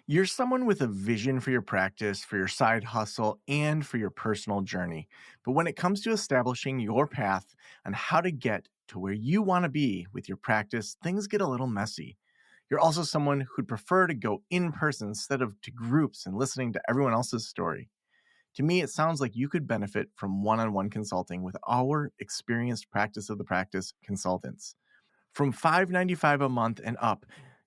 You're someone with a vision for your practice, for your side hustle, and for your personal journey. But when it comes to establishing your path on how to get to where you want to be with your practice, things get a little messy. You're also someone who'd prefer to go in person instead of to groups and listening to everyone else's story. To me, it sounds like you could benefit from one on one consulting with our experienced practice of the practice consultants. From $5.95 a month and up,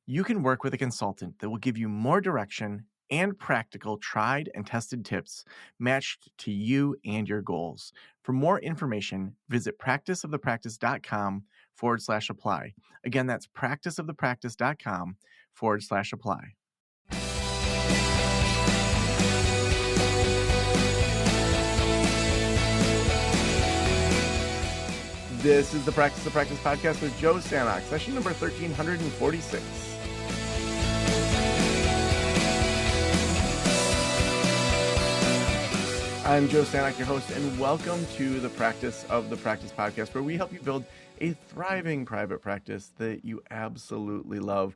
you can work with a consultant that will give you more direction and practical, tried and tested tips matched to you and your goals. For more information, visit practiceofthepractice.com/apply. Again, that's practiceofthepractice.com/apply. This is the Practice of the Practice podcast with Joe Sanok, session number 1346. I'm Joe Sanok, your host, and welcome to the Practice of the Practice podcast, where we help you build a thriving private practice that you absolutely love.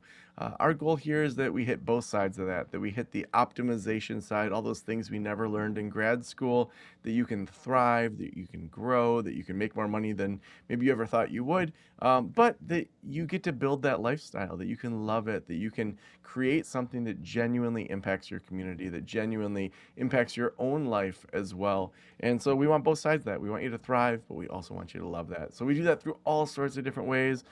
Our goal here is that we hit both sides of that we hit the optimization side, all those things we never learned in grad school, that you can thrive, that you can grow, that you can make more money than maybe you ever thought you would, but that you get to build that lifestyle, that you can love it, that you can create something that genuinely impacts your community, that genuinely impacts your own life as well. And so we want both sides of that. We want you to thrive, but we also want you to love that. So we do that through all sorts of different ways.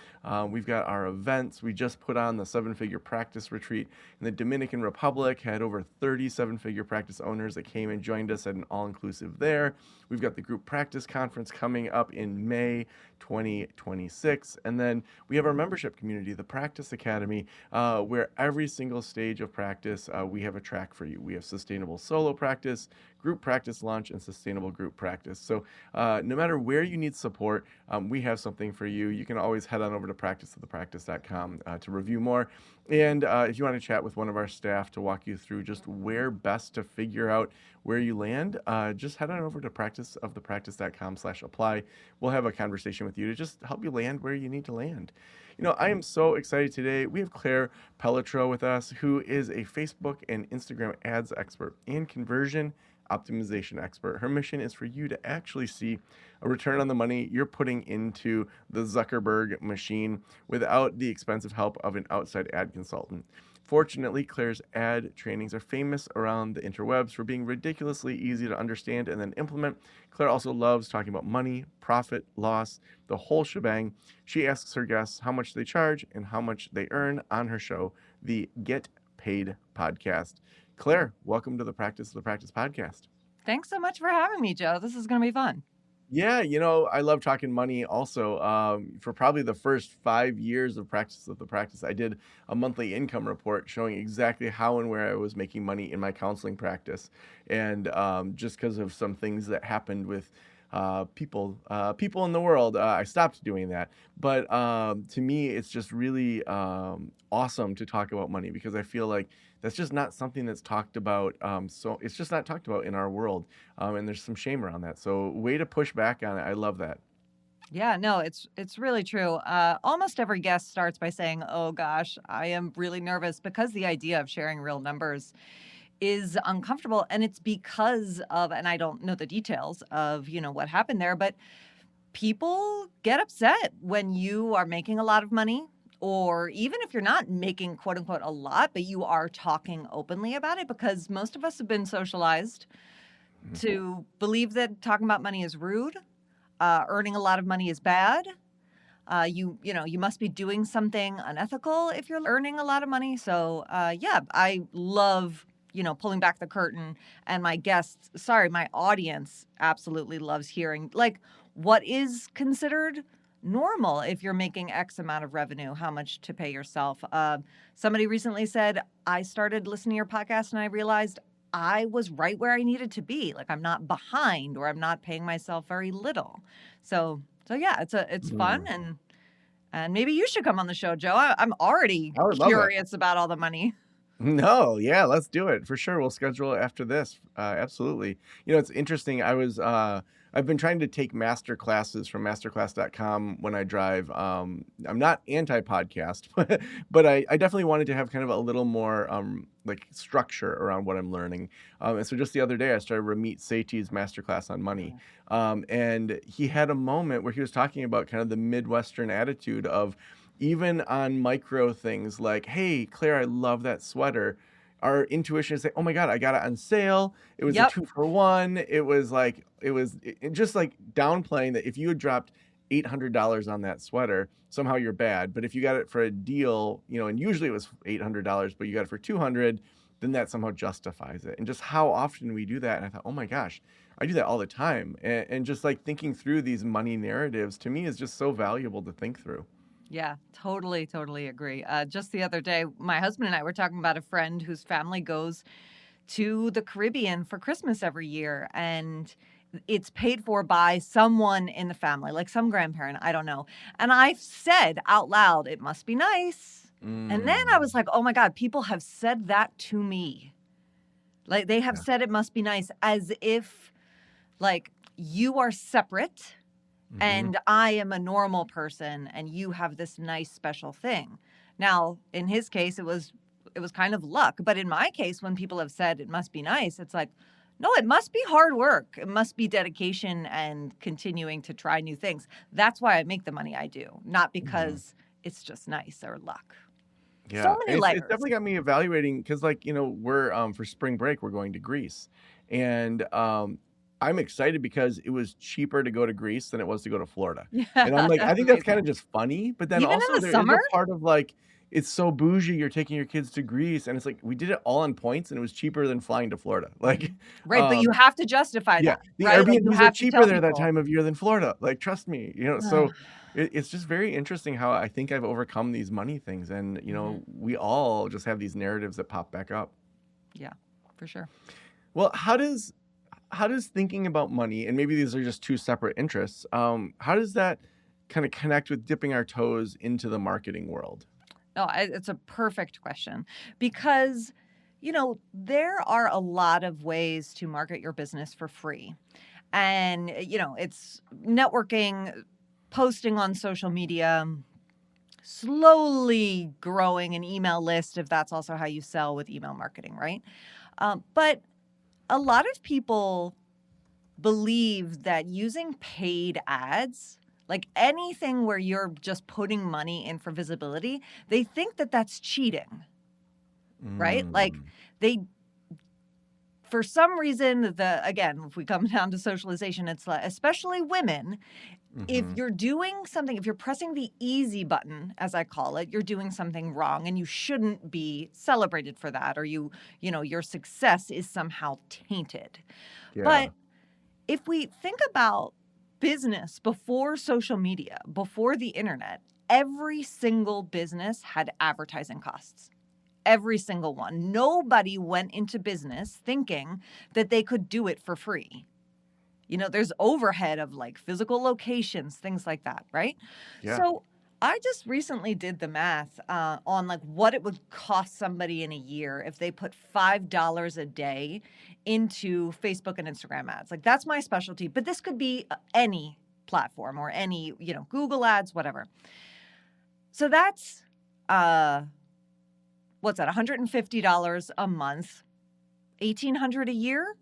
We've got our events. We just put on the 7-figure practice retreat in the Dominican Republic, had over 30 7-figure practice owners that came and joined us at an all-inclusive there. We've got the group practice conference coming up in May 2026. And then we have our membership community, the Practice Academy, where every single stage of practice, we have a track for you. We have sustainable solo practice, group practice launch, and sustainable group practice. So no matter where you need support, we have something for you. You can always head on over to practiceofthepractice.com to review more. And if you want to chat with one of our staff to walk you through just where best to figure out where you land, just head on over to practiceofthepractice.com/apply. We'll have a conversation with you to just help you land where you need to land. You know, I am so excited today. We have Claire Pelletreau with us, who is a Facebook and Instagram ads expert and conversion optimization expert. Her mission is for you to actually see a return on the money you're putting into the Zuckerberg machine without the expensive help of an outside ad consultant. Fortunately, Claire's ad trainings are famous around the interwebs for being ridiculously easy to understand and then implement. Claire also loves talking about money, profit, loss, the whole shebang. She asks her guests how much they charge and how much they earn on her show, the Get Paid podcast. Claire, welcome to the Practice of the Practice podcast. Thanks so much for having me, Joe. This is going to be fun. Yeah, you know, I love talking money also. For probably the first 5 years of Practice of the Practice, I did a monthly income report showing exactly how and where I was making money in my counseling practice. And just because of some things that happened with people in the world, I stopped doing that. But to me, it's just really awesome to talk about money, because I feel like that's just not something that's talked about. So it's just not talked about in our world. And there's some shame around that. So way to push back on it. I love that. Yeah, no, it's really true. Almost every guest starts by saying, "Oh gosh, I am really nervous," because the idea of sharing real numbers is uncomfortable, and it's because of, and I don't know the details of, what happened there, but people get upset when you are making a lot of money, or even if you're not making quote unquote a lot, but you are talking openly about it, because most of us have been socialized to believe that talking about money is rude. Earning a lot of money is bad. You must be doing something unethical if you're earning a lot of money. So yeah, I love, pulling back the curtain, and my audience absolutely loves hearing like what is considered normal if you're making X amount of revenue, how much to pay yourself. Somebody recently said, I started listening to your podcast and I realized I was right where I needed to be. Like, I'm not behind, or I'm not paying myself very little. So yeah, it's fun, and maybe you should come on the show, Joe. I'm already curious about all the money. No, yeah, let's do it for sure. We'll schedule it after this. Absolutely. You know, it's interesting. I was I've been trying to take master classes from masterclass.com when I drive. I'm not anti-podcast, but I definitely wanted to have kind of a little more like structure around what I'm learning. And so just the other day, I started Ramit Sethi's masterclass on money. And he had a moment where he was talking about kind of the Midwestern attitude of even on micro things like, hey, Claire, I love that sweater. Our intuition is say, oh my God, I got it on sale. It was a Yep. 2-for-1. It was like, it just like downplaying that if you had dropped $800 on that sweater, somehow you're bad. But if you got it for a deal, and usually it was $800, but you got it for 200, then that somehow justifies it. And just how often we do that. And I thought, oh my gosh, I do that all the time. And just like thinking through these money narratives to me is just so valuable to think through. Yeah, totally agree. Just the other day, my husband and I were talking about a friend whose family goes to the Caribbean for Christmas every year, and it's paid for by someone in the family, like some grandparent, I don't know. And I said out loud, it must be nice. And then I was like, oh my God, people have said that to me. Like they have said it must be nice as if like you are separate and I am a normal person and you have this nice special thing. Now, in his case, it was kind of luck. But in my case, when people have said it must be nice, it's like, no, it must be hard work. It must be dedication and continuing to try new things. That's why I make the money I do, not because it's just nice or luck. Yeah, So many and it's layers. definitely got me evaluating because, like, we're for spring break, we're going to Greece, and I'm excited because it was cheaper to go to Greece than it was to go to Florida. Yeah, And I'm like, I that's think that's kind amazing. of just funny, but then Even in also the there is summer? a part of like, it's so bougie. You're taking your kids to Greece, and it's like we did it all on points, and it was cheaper than flying to Florida. Like, Right, but you have to justify yeah, that, the right? Like you Airbnbs are have to cheaper tell there that people. time of year than Florida. Like, trust me, So it's just very interesting how I think I've overcome these money things, and we all just have these narratives that pop back up. Yeah, for sure. Well, how does thinking about money, and maybe these are just two separate interests, how does that kind of connect with dipping our toes into the marketing world? No, it's a perfect question because, there are a lot of ways to market your business for free. And, it's networking, posting on social media, slowly growing an email list, if that's also how you sell with email marketing, right? But a lot of people believe that using paid ads, like anything where you're just putting money in for visibility, they think that that's cheating, right? Like they, for some reason, again, if we come down to socialization, it's like, especially women, if you're doing something, if you're pressing the easy button, as I call it, you're doing something wrong and you shouldn't be celebrated for that, or your success is somehow tainted. Yeah. But if we think about business before social media, before the internet, every single business had advertising costs. Every single one. Nobody went into business thinking that they could do it for free. There's overhead of like physical locations, things like that, right? Yeah. So I just recently did the math on like what it would cost somebody in a year if they put $5 a day into Facebook and Instagram ads. Like that's my specialty, but this could be any platform or any, Google ads, whatever. So that's what's that? $150 a month, $1,800 a year.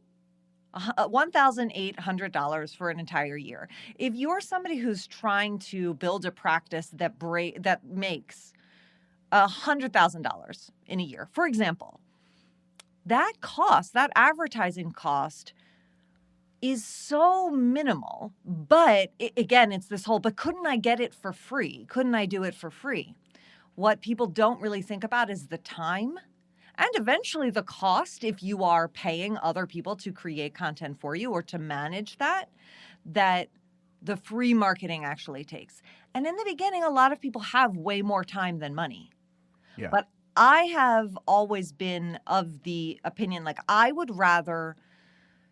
$1,800 for an entire year. If you're somebody who's trying to build a practice that makes $100,000 in a year, for example, that advertising cost is so minimal. But again, it's this whole, but couldn't I get it for free? Couldn't I do it for free? What people don't really think about is the time. And eventually the cost, if you are paying other people to create content for you or to manage that the free marketing actually takes. And in the beginning, a lot of people have way more time than money. Yeah. But I have always been of the opinion, like I would rather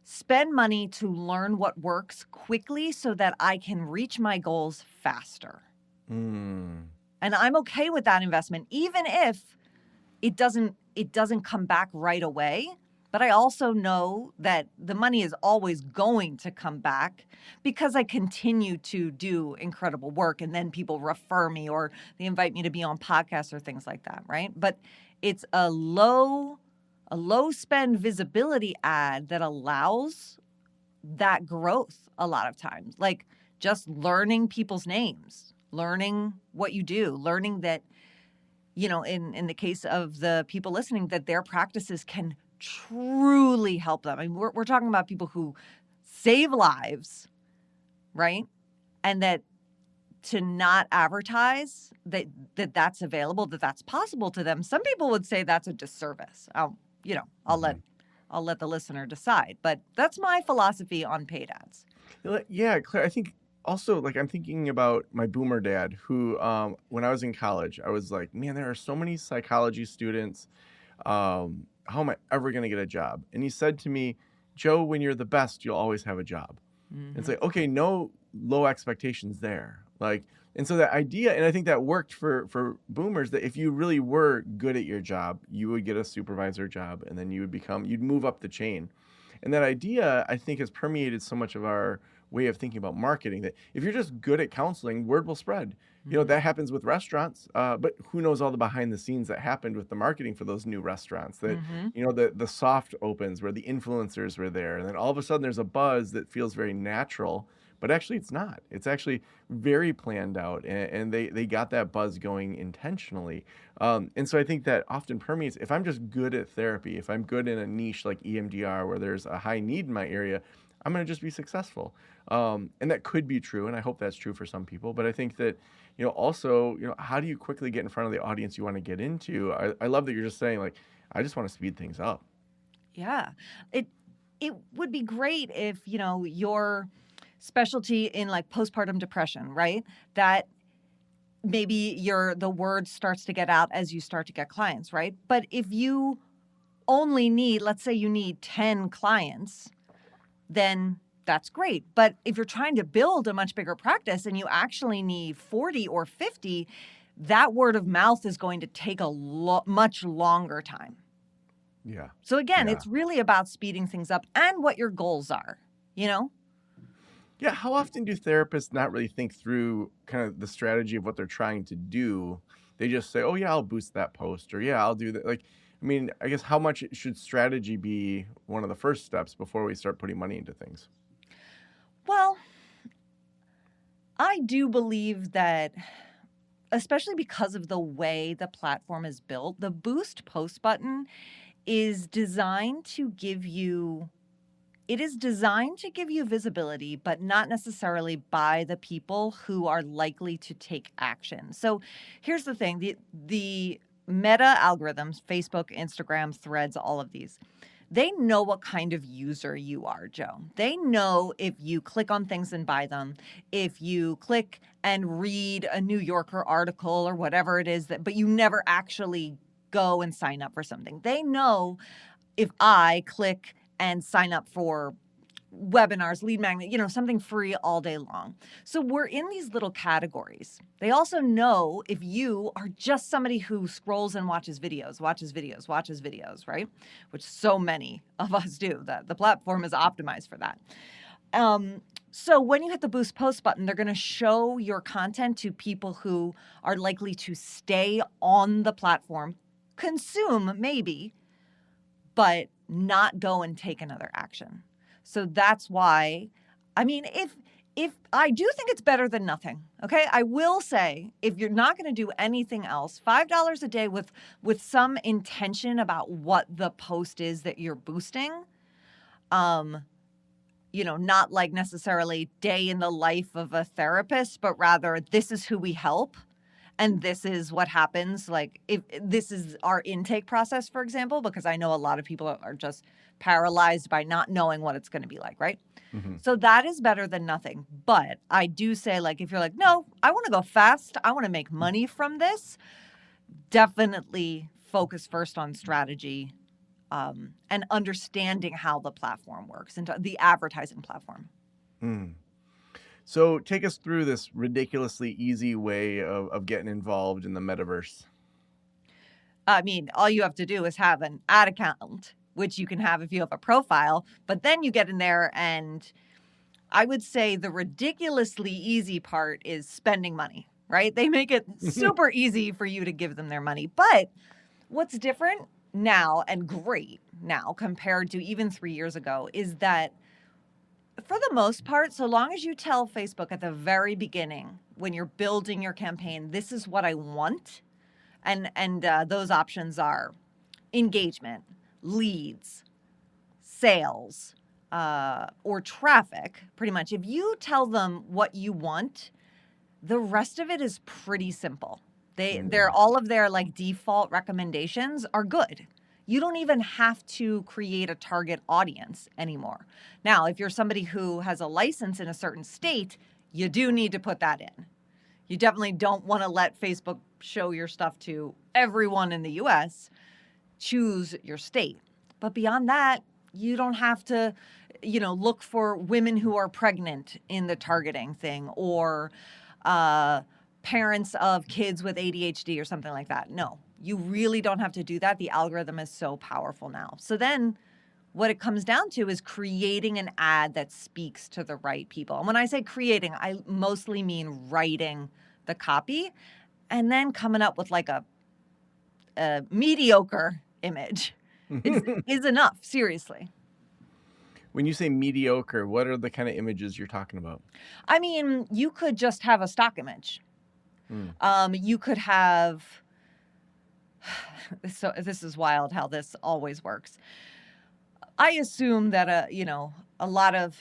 spend money to learn what works quickly so that I can reach my goals faster. And I'm okay with that investment, even if it doesn't come back right away, But I also know that the money is always going to come back because I continue to do incredible work, and then people refer me or they invite me to be on podcasts or things like that, right? But it's a low spend visibility ad that allows that growth a lot of times. Like just learning people's names, learning what you do, learning that, in the case of the people listening, that their practices can truly help them. I mean, we're talking about people who save lives, right? And that to not advertise that's available, that's possible to them. Some people would say that's a disservice. I'll let the listener decide, but that's my philosophy on paid ads. Yeah, Claire, I think also, like, I'm thinking about my boomer dad who, when I was in college, I was like, man, there are so many psychology students. How am I ever going to get a job? And he said to me, Joe, when you're the best, you'll always have a job. Mm-hmm. It's like, okay, no low expectations there. Like, and so that idea, and I think that worked for boomers, that if you really were good at your job, you would get a supervisor job, and then you'd move up the chain. And that idea, I think, has permeated so much of our way of thinking about marketing, that if you're just good at counseling, word will spread. Mm-hmm. That happens with restaurants, but who knows all the behind the scenes that happened with the marketing for those new restaurants, that, mm-hmm. The soft opens where the influencers were there. And then all of a sudden there's a buzz that feels very natural, but actually it's not. It's actually very planned out, and they got that buzz going intentionally. And so I think that often permeates. If I'm just good at therapy, if I'm good in a niche like EMDR where there's a high need in my area, I'm going to just be successful. And that could be true, and I hope that's true for some people. But I think that, also, how do you quickly get in front of the audience you want to get into? I love that you're just saying, like, I just want to speed things up. Yeah. It would be great if, your specialty in like postpartum depression, right? That maybe the word starts to get out as you start to get clients, right? But if you only need, let's say you need 10 clients, then that's great. But if you're trying to build a much bigger practice and you actually need 40 or 50, that word of mouth is going to take a much longer time. Yeah. So again, It's really about speeding things up and what your goals are, Yeah, how often do therapists not really think through kind of the strategy of what they're trying to do? They just say, oh, yeah, I'll boost that post, or yeah, I'll do that. Like, I mean, I guess how much should strategy be one of the first steps before we start putting money into things? Well, I do believe that, especially because of the way the platform is built, the boost post button is designed to give you visibility, but not necessarily by the people who are likely to take action. So here's the thing. The meta algorithms, Facebook, Instagram, Threads, all of these, they know what kind of user you are, Joe. They know if you click on things and buy them, if you click and read a New Yorker article or whatever it is, but you never actually go and sign up for something. They know if I click and sign up for webinars, lead magnet, something free all day long. So we're in these little categories. They also know if you are just somebody who scrolls and watches videos, right? Which so many of us do. That the platform is optimized for that. So when you hit the boost post button, they're going to show your content to people who are likely to stay on the platform, consume maybe, but not go and take another action. So that's why, I mean, if I do think it's better than nothing, okay? I will say, if you're not going to do anything else, $5 a day with some intention about what the post is that you're boosting, not like necessarily day in the life of a therapist, but rather this is who we help. And this is what happens, like if this is our intake process, for example, because I know a lot of people are just paralyzed by not knowing what it's going to be like, right? Mm-hmm. So that is better than nothing. But I do say, like, if you're like, no, I want to go fast, I want to make money from this, definitely focus first on strategy and understanding how the platform works and the advertising platform. Mm. So take us through this ridiculously easy way of getting involved in the metaverse. I mean, all you have to do is have an ad account which you can have if you have a profile. But then you get in there, and I would say the ridiculously easy part is spending money, right? They make it super easy for you to give them their money. But what's different now and great now compared to even 3 years ago is that for the most part, so long as you tell Facebook at the very beginning when you're building your campaign, this is what I want, and those options are engagement, leads, sales, or traffic, pretty much. If you tell them what you want, the rest of it is pretty simple. They're all of their like default recommendations are good. You don't even have to create a target audience anymore. Now, if you're somebody who has a license in a certain state, you do need to put that in. You definitely don't want to let Facebook show your stuff to everyone in the US. Choose your state. But beyond that, you don't have to, look for women who are pregnant in the targeting thing, or parents of kids with ADHD or something like that. No, you really don't have to do that. The algorithm is so powerful now. So then what it comes down to is creating an ad that speaks to the right people. And when I say creating, I mostly mean writing the copy and then coming up with like a mediocre image is enough, seriously. When you say mediocre, what are the kind of images you're talking about? I mean, you could just have a stock image. You could have, so this is wild how this always works. I assume that, a lot of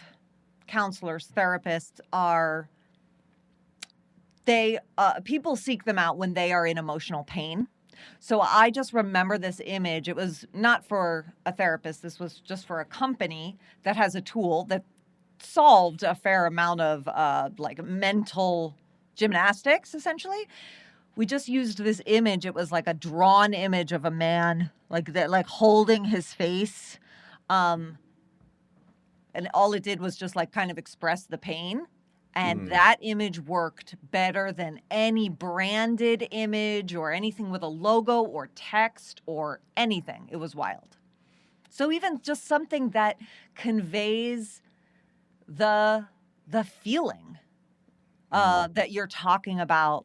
counselors, therapists people seek them out when they are in emotional pain. So I just remember this image. It was not for a therapist. This was just for a company that has a tool that solved a fair amount of mental gymnastics, essentially. We just used this image. It was like a drawn image of a man like holding his face. And all it did was just like kind of express the pain. And that image worked better than any branded image or anything with a logo or text or anything. It was wild. So even just something that conveys the feeling that you're talking about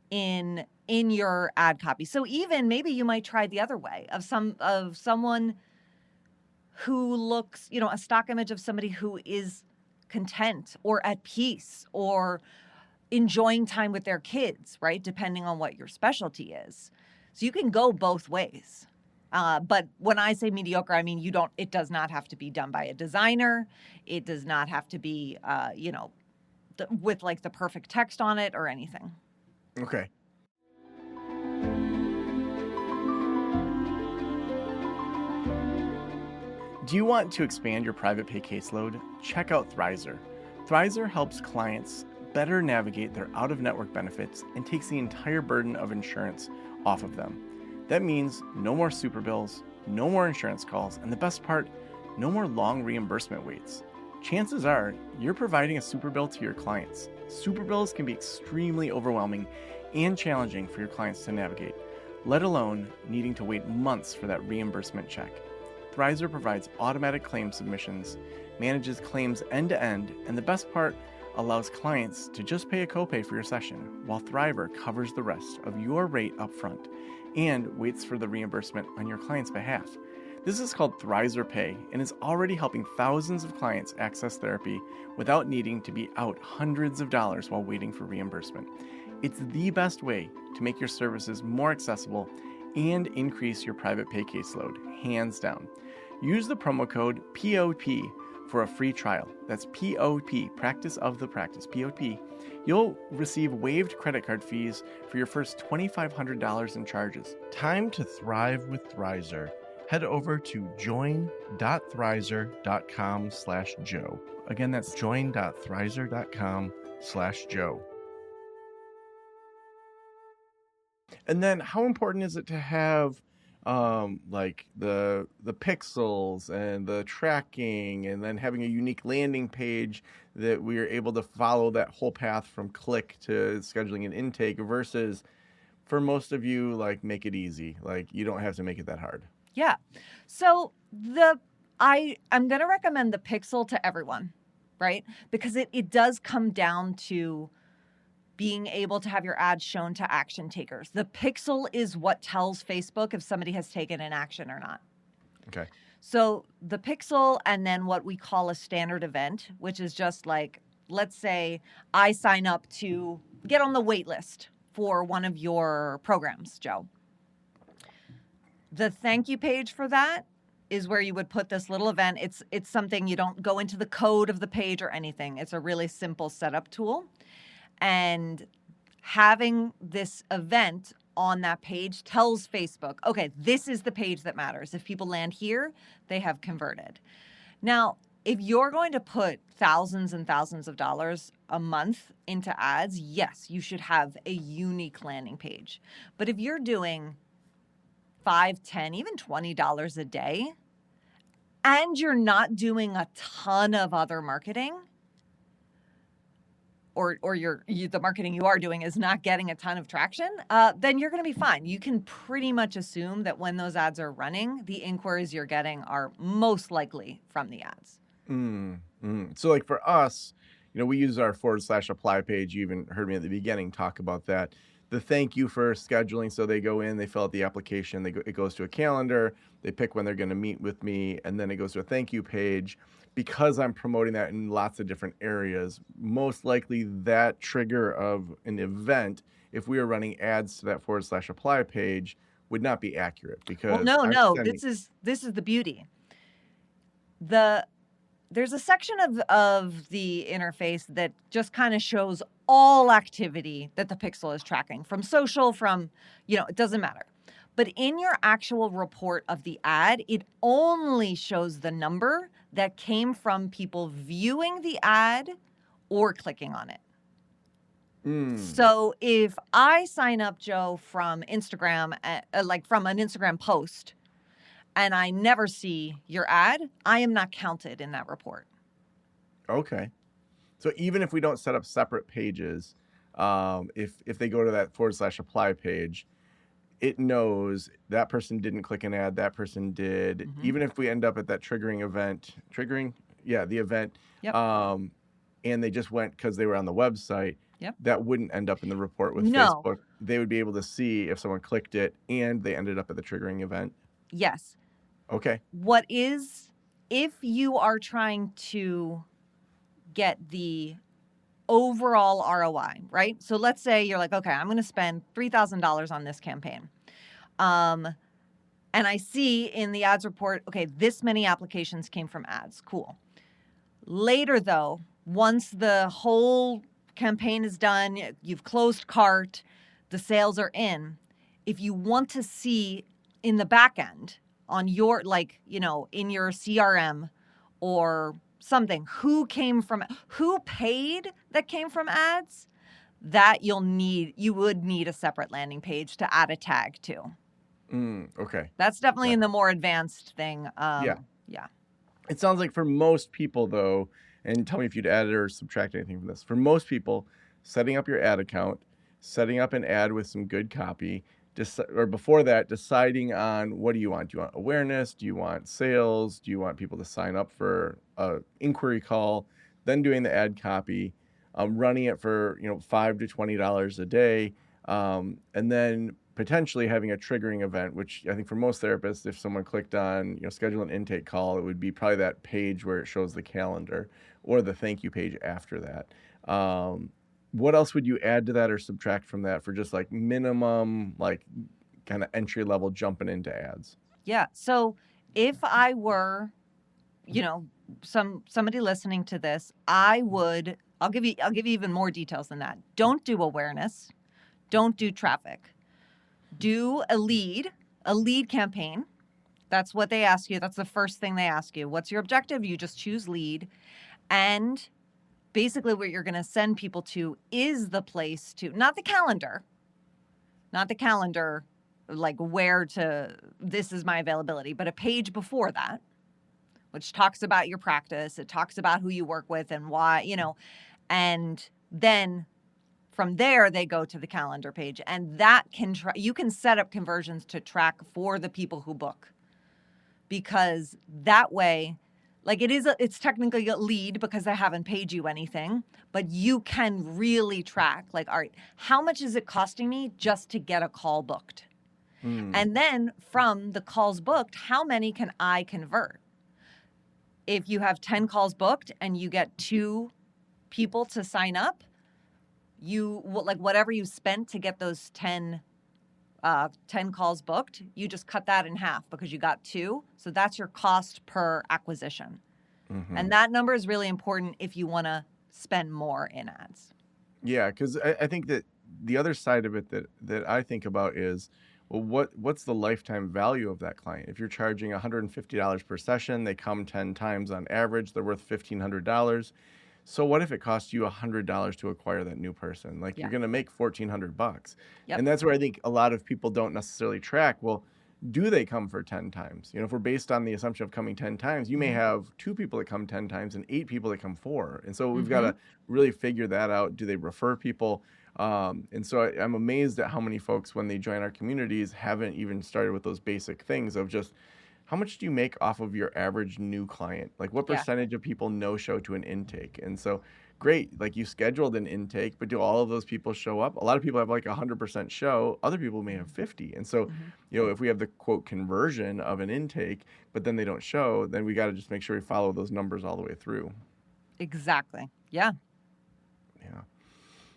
in your ad copy. So even maybe you might try the other way of someone who looks, a stock image of somebody who is content or at peace or enjoying time with their kids, right? Depending on what your specialty is. So you can go both ways. But when I say mediocre, I mean, it does not have to be done by a designer. It does not have to be, with like the perfect text on it or anything. Okay. Do you want to expand your private pay caseload? Check out Thrizer. Thrizer helps clients better navigate their out-of-network benefits and takes the entire burden of insurance off of them. That means no more super bills, no more insurance calls, and the best part, no more long reimbursement waits. Chances are you're providing a super bill to your clients. Super bills can be extremely overwhelming and challenging for your clients to navigate, let alone needing to wait months for that reimbursement check. Thrizer provides automatic claim submissions, manages claims end-to-end, and the best part, allows clients to just pay a copay for your session, while Thriver covers the rest of your rate upfront and waits for the reimbursement on your client's behalf. This is called Thrizer Pay and is already helping thousands of clients access therapy without needing to be out hundreds of dollars while waiting for reimbursement. It's the best way to make your services more accessible and increase your private pay caseload, hands down. Use the promo code POP for a free trial. That's POP, Practice of the Practice, POP. You'll receive waived credit card fees for your first $2,500 in charges. Time to thrive with Thrizer. Head over to join.thrizer.com/Joe. Again, that's join.thrizer.com/Joe. And then how important is it to have like the pixels and the tracking, and then having a unique landing page that we are able to follow that whole path from click to scheduling an intake, versus for most of you, like, make it easy. Like, you don't have to make it that hard. Yeah. So I'm going to recommend the Pixel to everyone, right? Because it does come down to being able to have your ads shown to action takers. The Pixel is what tells Facebook if somebody has taken an action or not. Okay. So the Pixel, and then what we call a standard event, which is just like, let's say I sign up to get on the wait list for one of your programs, Joe. The thank you page for that is where you would put this little event. It's something, you don't go into the code of the page or anything. It's a really simple setup tool. And having this event on that page tells Facebook, okay, this is the page that matters. If people land here, they have converted. Now, if you're going to put thousands and thousands of dollars a month into ads, yes, you should have a unique landing page. But if you're doing $5, $10, even $20 a day, and you're not doing a ton of other marketing, or the marketing you are doing is not getting a ton of traction, then you're going to be fine. You can pretty much assume that when those ads are running, the inquiries you're getting are most likely from the ads. So like for us, we use our /apply page. You even heard me at the beginning talk about that. The thank you for scheduling. So they go in, they fill out the application, it goes to a calendar, they pick when they're going to meet with me, and then it goes to a thank you page. Because I'm promoting that in lots of different areas, most likely that trigger of an event, if we were running ads to that /apply page, would not be accurate because this is the beauty. There's a section of the interface that just kind of shows all activity that the Pixel is tracking, from social, it doesn't matter. But in your actual report of the ad, it only shows the number that came from people viewing the ad or clicking on it. So if I sign up, Joe, from Instagram, from an Instagram post, and I never see your ad, I am not counted in that report. Okay. So even if we don't set up separate pages, if they go to that /apply page, it knows that person didn't click an ad, that person did. Mm-hmm. Even if we end up at that the event, yep. And they just went because they were on the website, yep. That wouldn't end up in the report with Facebook. They would be able to see if someone clicked it and they ended up at the triggering event. Yes. Okay. If you are trying to get the overall ROI, right? So let's say you're like, okay, I'm going to spend $3,000 on this campaign. And I see in the ads report, okay, this many applications came from ads. Cool. Later, though, once the whole campaign is done, you've closed cart, the sales are in. If you want to see in the back end on your, in your CRM or something, who paid that came from ads, that you would need a separate landing page to add a tag to. Okay. That's definitely in the more advanced thing. Yeah. It sounds like for most people, though, and tell me if you'd add or subtract anything from this. For most people, setting up your ad account, setting up an ad with some good copy, or before that, deciding on what do you want? Do you want awareness? Do you want sales? Do you want people to sign up for an inquiry call? Then doing the ad copy, running it for $5 to $20 a day, and then potentially having a triggering event, which I think for most therapists, if someone clicked on schedule an intake call, it would be probably that page where it shows the calendar or the thank you page after that. What else would you add to that or subtract from that for just like minimum, like kind of entry level jumping into ads? Yeah. So if I were, somebody listening to this, I'll give you even more details than that. Don't do awareness. Don't do traffic. Do a lead campaign. That's what they ask you. That's the first thing they ask you. What's your objective? You just choose lead. And basically what you're going to send people to is the place to, not the calendar, like this is my availability, but a page before that, which talks about your practice. It talks about who you work with and why, and then from there, they go to the calendar page, and that you can set up conversions to track for the people who book. because that way, like it's technically a lead because they haven't paid you anything, but you can really track like, all right, how much is it costing me just to get a call booked? And then from the calls booked, how many can I convert? If you have 10 calls booked and you get 2 people to sign up, you like whatever you spent to get those 10 calls booked, you just cut that in half because you got 2. So that's your cost per acquisition. And that number is really important if you want to spend more in ads. Yeah, because I think that the other side of it that I think about is, well, what's the lifetime value of that client? If you're charging $150 per session, they come 10 times on average, they're worth $1,500. So what if it costs you $100 to acquire that new person? Like you're going to make $1,400. Yep. And that's where I think a lot of people don't necessarily track, well, do they come for 10 times? You know, if we're based on the assumption of coming 10 times, you may have 2 people that come 10 times and 8 people that come 4. And so we've got to really figure that out. Do they refer people? And so I'm amazed at how many folks, when they join our communities, haven't even started with those basic things of just, how much do you make off of your average new client? Like what percentage of people no-show to an intake? And so great, like you scheduled an intake, but do all of those people show up? A lot of people have like 100% show. Other people may have 50. And so, you know, if we have the quote conversion of an intake, but then they don't show, then we got to just make sure we follow those numbers all the way through. Exactly. Yeah. Yeah.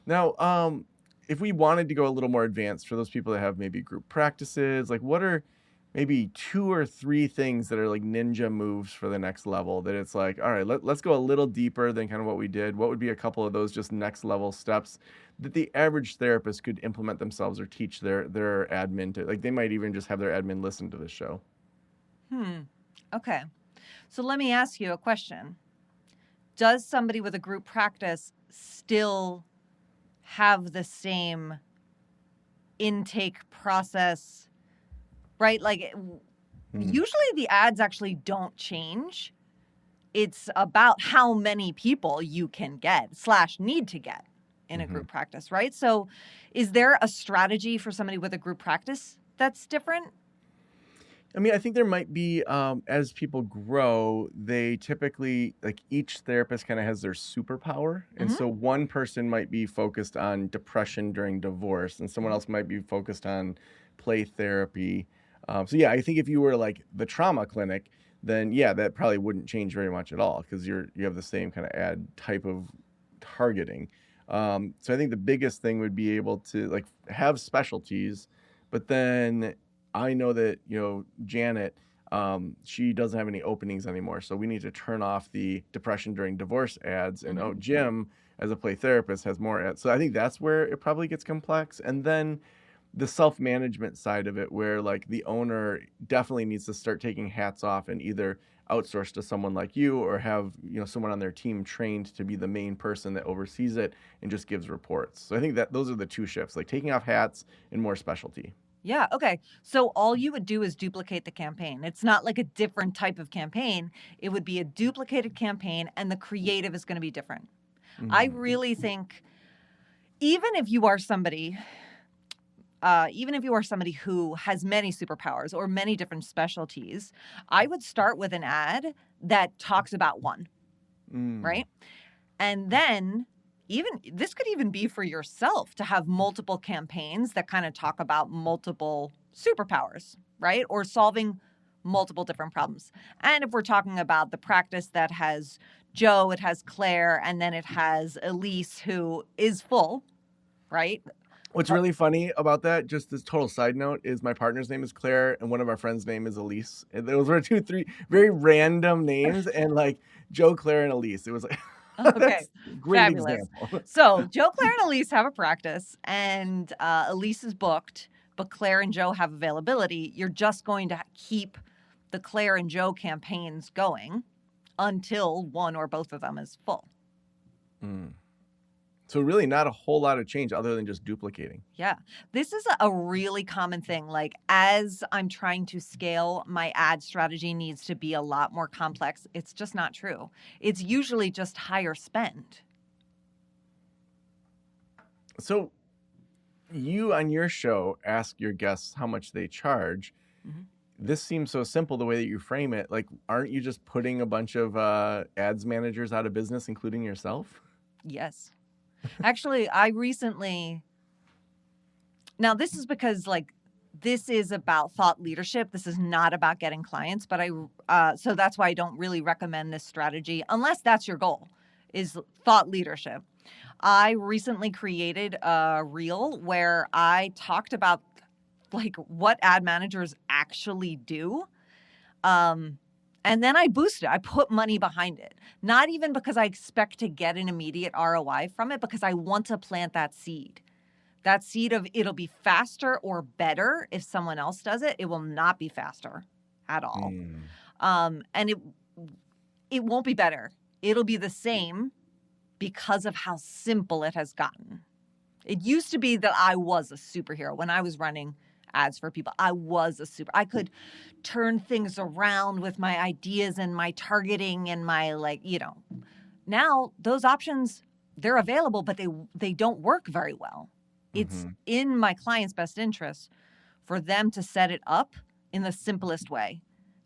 Now, if we wanted to go a little more advanced for those people that have maybe group practices, like what are maybe 2 or 3 things that are like ninja moves for the next level that it's like, all right, let's go a little deeper than kind of what we did. What would be a couple of those just next level steps that the average therapist could implement themselves or teach their admin to, like they might even just have their admin listen to this show? Okay. So let me ask you a question. Does somebody with a group practice still have the same intake process, right? Like usually the ads actually don't change. It's about how many people you can get / need to get in a group practice, right? So is there a strategy for somebody with a group practice that's different? I mean, I think there might be, as people grow, they typically, like each therapist kind of has their superpower. And so one person might be focused on depression during divorce and someone else might be focused on play therapy. So yeah, I think if you were like the trauma clinic, then yeah, that probably wouldn't change very much at all because you have the same kind of ad type of targeting. So I think the biggest thing would be able to like have specialties, but then I know that, you know, Janet, she doesn't have any openings anymore. So we need to turn off the depression during divorce ads. And Jim, as a play therapist, has more ads. So I think that's where it probably gets complex. And then the self-management side of it, where like the owner definitely needs to start taking hats off and either outsource to someone like you or have, you know, someone on their team trained to be the main person that oversees it and just gives reports. So I think that those are the 2 shifts, like taking off hats and more specialty. Yeah. Okay. So all you would do is duplicate the campaign. It's not like a different type of campaign. It would be a duplicated campaign and the creative is going to be different. I really think even if you are somebody who has many superpowers or many different specialties, I would start with an ad that talks about one, right? And then this could even be for yourself to have multiple campaigns that kind of talk about multiple superpowers, right? Or solving multiple different problems. And if we're talking about the practice that has Joe, it has Claire, and then it has Elise, who is full, right? What's really funny about that, just this total side note, is my partner's name is Claire and one of our friends' name is Elise. And those were 2, 3 very random names, and like Joe, Claire, and Elise. It was like, okay, great fabulous. example. So Joe, Claire, and Elise have a practice, and Elise is booked, but Claire and Joe have availability. You're just going to keep the Claire and Joe campaigns going until one or both of them is full. So really not a whole lot of change other than just duplicating. Yeah. This is a really common thing. Like as I'm trying to scale, my ad strategy needs to be a lot more complex. It's just not true. It's usually just higher spend. So you on your show ask your guests how much they charge. this seems so simple the way that you frame it. Like, aren't you just putting a bunch of ads managers out of business, including yourself? Yes. Actually, now this is because like this is about thought leadership. This is not about getting clients, but so that's why I don't really recommend this strategy unless that's your goal, is thought leadership. I recently created a reel where I talked about like what ad managers actually do. And then I boosted it. I put money behind it. Not even because I expect to get an immediate ROI from it, because I want to plant that seed. That seed of it'll be faster or better if someone else does it. It will not be faster at all. And it won't be better. It'll be the same because of how simple it has gotten. It used to be that I was a superhero when I was running ads for people. I could turn things around with my ideas and my targeting and my now those options, they're available, but they don't work very well. It's in my client's best interest for them to set it up in the simplest way.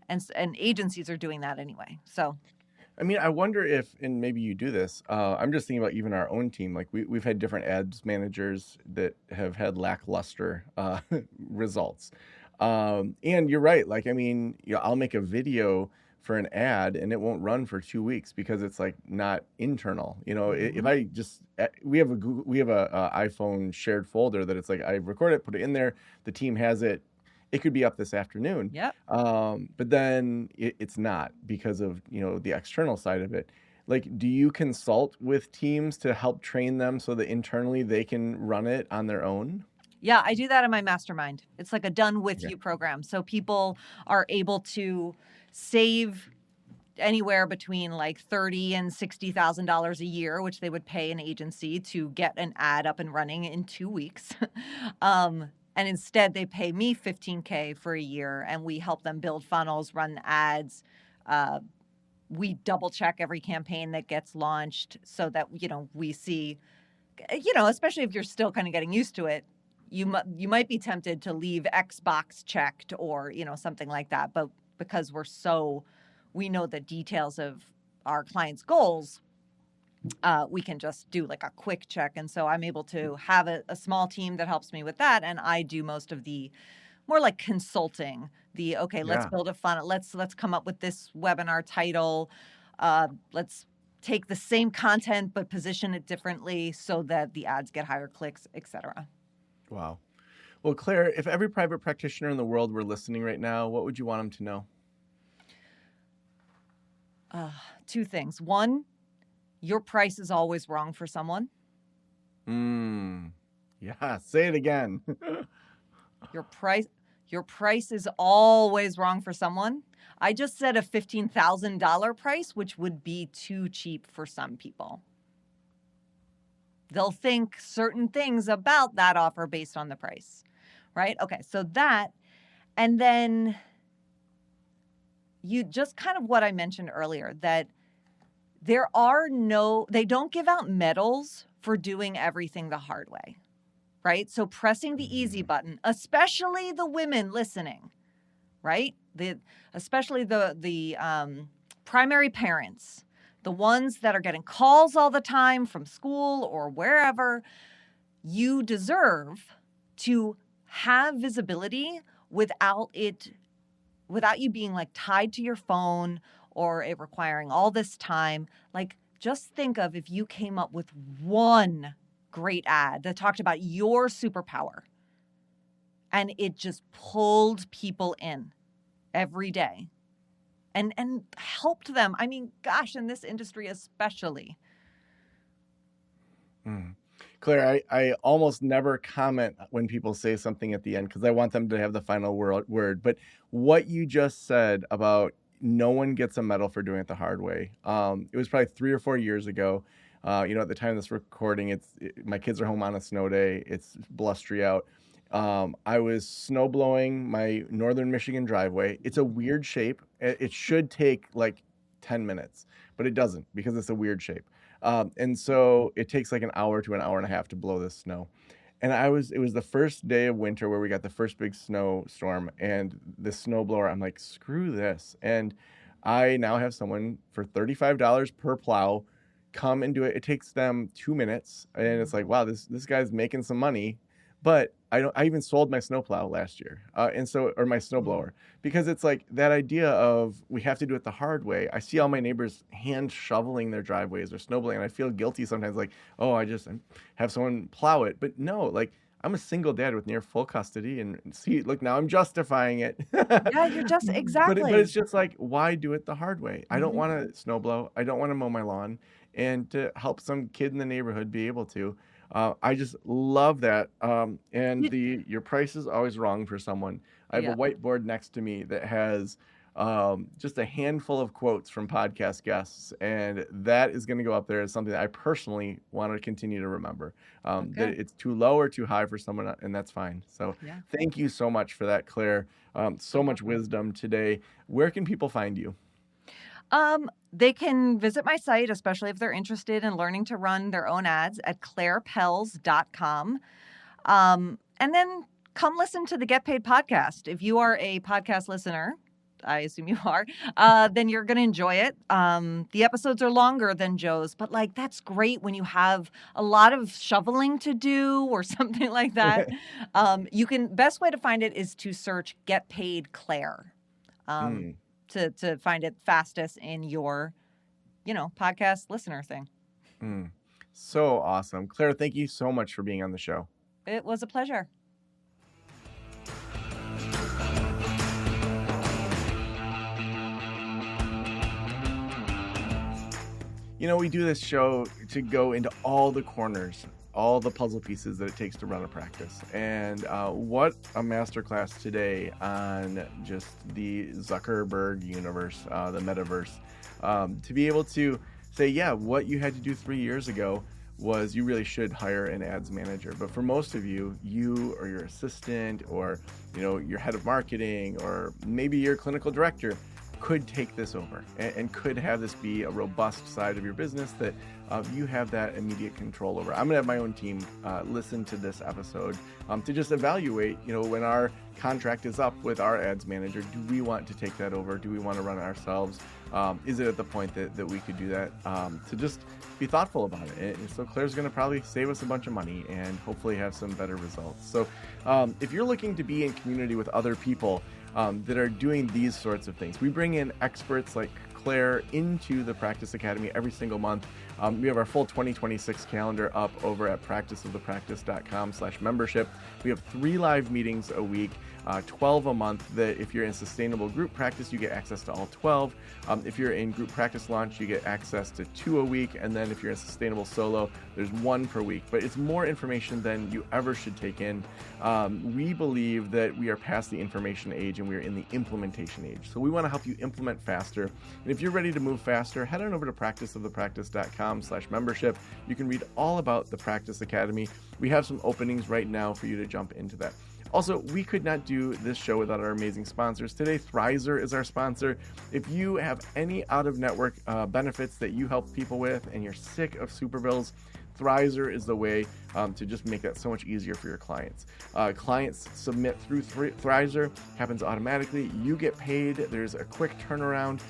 And agencies are doing that anyway. So I mean, I wonder if, and maybe you do this, I'm just thinking about even our own team. Like we've had different ads managers that have had lackluster results. And you're right. Like, I mean, I'll make a video for an ad and it won't run for 2 weeks because it's like not internal. If I just, we have a iPhone shared folder that it's like, I record it, put it in there. The team has it. It could be up this afternoon. Yep. But then it's not because of, the external side of it. Like, do you consult with teams to help train them so that internally they can run it on their own? Yeah, I do that in my mastermind. It's like a done with you program. So people are able to save anywhere between like $30,000 and $60,000 a year, which they would pay an agency to get an ad up and running in 2 weeks. And instead, they pay me $15K for a year, and we help them build funnels, run ads. We double check every campaign that gets launched so that, we see, especially if you're still kind of getting used to it, you might be tempted to leave X box checked or, something like that. But because we know the details of our clients' goals, we can just do like a quick check. And so I'm able to have a small team that helps me with that. And I do most of the more like consulting, let's build a funnel. Let's come up with this webinar title. Let's take the same content, but position it differently so that the ads get higher clicks, etc. Wow. Well, Claire, if every private practitioner in the world were listening right now, what would you want them to know? 2 things. 1, your price is always wrong for someone. Yeah, say it again. Your price is always wrong for someone. I just said a $15,000 price, which would be too cheap for some people. They'll think certain things about that offer based on the price, right? Okay, so that, and then you just kind of what I mentioned earlier, that they don't give out medals for doing everything the hard way, right? So pressing the easy button, especially the women listening, right? Especially the primary parents, the ones that are getting calls all the time from school or wherever, you deserve to have visibility without you being like tied to your phone or it requiring all this time. Like, just think of if you came up with one great ad that talked about your superpower and it just pulled people in every day and helped them. I mean, gosh, in this industry especially. Claire, I almost never comment when people say something at the end because I want them to have the final word. But what you just said about no one gets a medal for doing it the hard way. It was probably 3 or 4 years ago. At the time of this recording, my kids are home on a snow day. It's blustery out. I was snow blowing my northern Michigan driveway. It's a weird shape. It should take like 10 minutes, but it doesn't because it's a weird shape. And so it takes like an hour to an hour and a half to blow this snow. And it was the first day of winter where we got the first big snowstorm, and the snowblower, I'm like, screw this. And I now have someone for $35 per plow come and do it. It takes them 2 minutes, and it's like, wow, this guy's making some money. But I even sold my snowplow last year, or my snowblower, because it's like that idea of we have to do it the hard way. I see all my neighbors hand shoveling their driveways or snowblowing, and I feel guilty sometimes, like, oh, I just have someone plow it. But no, like, I'm a single dad with near full custody, and see, look, now I'm justifying it. Yeah, you're just exactly. But it's just like, why do it the hard way? I don't Mhm. want to snowblow. I don't want to mow my lawn, and to help some kid in the neighborhood be able to. I just love that. And your price is always wrong for someone. I have Yeah. a whiteboard next to me that has just a handful of quotes from podcast guests, and that is going to go up there as something that I personally want to continue to remember. That Okay. it's too low or too high for someone, and that's fine. So Yeah. thank you so much for that, Claire. So much wisdom today. Where can people find you? They can visit my site, especially if they're interested in learning to run their own ads, at clairepells.com. And then come listen to the Get Paid podcast. If you are a podcast listener, I assume you are, then you're going to enjoy it. The episodes are longer than Joe's, but like, that's great when you have a lot of shoveling to do or something like that. Best way to find it is to search Get Paid Claire. To find it fastest in your, podcast listener thing. So awesome. Claire, thank you so much for being on the show. It was a pleasure. We do this show to go into all the corners, all the puzzle pieces that it takes to run a practice. And what a masterclass today on just the Zuckerberg universe, the metaverse. To be able to say, yeah, what you had to do 3 years ago was you really should hire an ads manager. But for most of you or your assistant or, your head of marketing or maybe your clinical director could take this over and could have this be a robust side of your business that you have that immediate control over. I'm going to have my own team listen to this episode to just evaluate, when our contract is up with our ads manager, do we want to take that over? Do we want to run it ourselves? Is it at the point that we could do that? To just be thoughtful about it. And so Claire's going to probably save us a bunch of money and hopefully have some better results. So if you're looking to be in community with other people that are doing these sorts of things, we bring in experts like Claire into the Practice Academy every single month. We have our full 2026 calendar up over at practiceofthepractice.com/membership. We have 3 live meetings a week, 12 a month, that if you're in sustainable group practice, you get access to all 12. If you're in group practice launch, you get access to 2 a week. And then if you're in sustainable solo, there's 1 per week. But it's more information than you ever should take in. We believe that we are past the information age and we are in the implementation age. So we want to help you implement faster. And if you're ready to move faster, head on over to practiceofthepractice.com/membership. You can read all about the Practice Academy. We have some openings right now for you to jump into that. Also, we could not do this show without our amazing sponsors. Today, Thrizer is our sponsor. If you have any out-of-network benefits that you help people with and you're sick of super bills, Thrizer is the way to just make that so much easier for your clients. Clients submit through Thrizer, happens automatically. You get paid. There's a quick turnaround.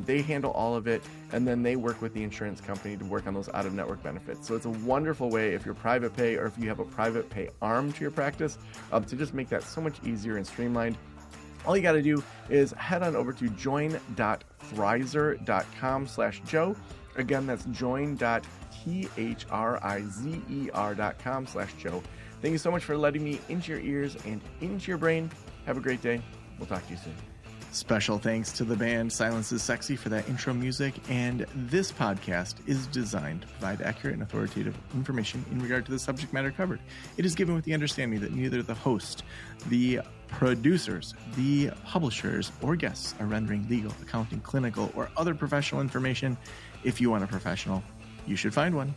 They handle all of it, and then they work with the insurance company to work on those out-of-network benefits. So it's a wonderful way if you're private pay or if you have a private pay arm to your practice to just make that so much easier and streamlined. All you got to do is head on over to join.thrizer.com/Joe. Again, that's join.thrizer.com/Joe. Thank you so much for letting me into your ears and into your brain. Have a great day. We'll talk to you soon. Special thanks to the band Silence is Sexy for that intro music, and this podcast is designed to provide accurate and authoritative information in regard to the subject matter covered. It is given with the understanding that neither the host, the producers, the publishers, or guests are rendering legal, accounting, clinical, or other professional information. If you want a professional, you should find one.